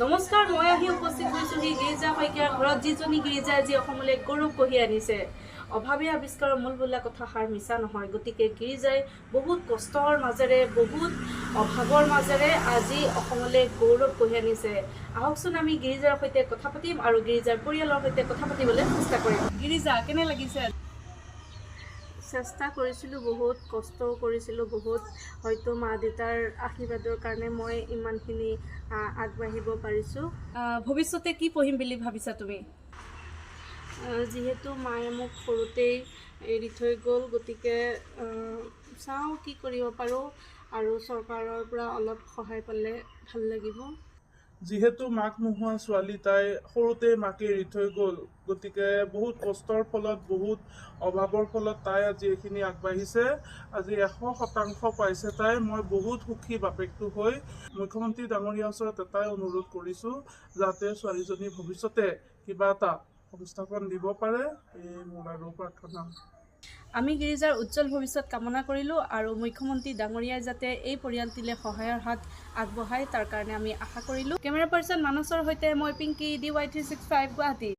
নমস্কাৰ, মই আহি উপস্থিত হৈছোহি গিৰিজা শইকীয়াৰ ঘৰত, যিজনী গিৰিজাই আজি অসমলৈ গৌৰৱ কঢ়িয়াই আনিছে। অভাৱী আৱিষ্কাৰৰ মূল বোলা কথাষাৰ মিছা নহয়। গতিকে গিৰিজাই বহুত কষ্টৰ মাজেৰে, বহুত অভাৱৰ মাজেৰে আজি অসমলৈ গৌৰৱ কঢ়িয়াই আনিছে। আহকচোন আমি গিৰিজাৰ সৈতে কথা পাতিম আৰু গিৰিজাৰ পৰিয়ালৰ সৈতে কথা পাতিবলৈ চেষ্টা কৰিম। গিৰিজা, কেনে লাগিছে? চেষ্টা কৰিছিলোঁ, বহুত কষ্টও কৰিছিলোঁ, বহুত হয়তো মা দেউতাৰ আশীৰ্বাদৰ কাৰণে মই ইমানখিনি আগবাঢ়িব পাৰিছোঁ। ভৱিষ্যতে কি পঢ়িম বুলি ভাবিছা তুমি? যিহেতু মায়ে মোক সৰুতেই এৰি থৈ গ'ল, গতিকে চাওঁ কি কৰিব পাৰোঁ আৰু চৰকাৰৰ পৰা অলপ সহায় পালে ভাল লাগিব। যিহেতু মাক নোহোৱা ছোৱালী, তাই সৰুতে মাকে এৰি থৈ গ'ল, গতিকে বহুত কষ্টৰ ফলত, বহুত অভাৱৰ ফলত তাই আজি এইখিনি আগবাঢ়িছে। আজি 100% পাইছে তাই। মই বহুত সুখী বাপেকটো হৈ। মুখ্যমন্ত্ৰী ডাঙৰীয়াৰ ওচৰত এটাই অনুৰোধ কৰিছোঁ, যাতে ছোৱালীজনী ভৱিষ্যতে কিবা এটা সংস্থাপন দিব পাৰে, এই মোৰ আৰু প্ৰাৰ্থনা। আমি গিৰিজাৰ উজ্জ্বল ভৱিষ্যত কামনা কৰিলোঁ আৰু মুখ্যমন্ত্ৰী ডাঙৰীয়াই যাতে এই পৰিয়ালটিলৈ সহায়ৰ হাত আগবঢ়ায়, তাৰ কাৰণে আমি আশা কৰিলোঁ। কেমেৰা পাৰ্চন মানসৰ সৈতে মই পিংকি, DY365 গুৱাহাটী।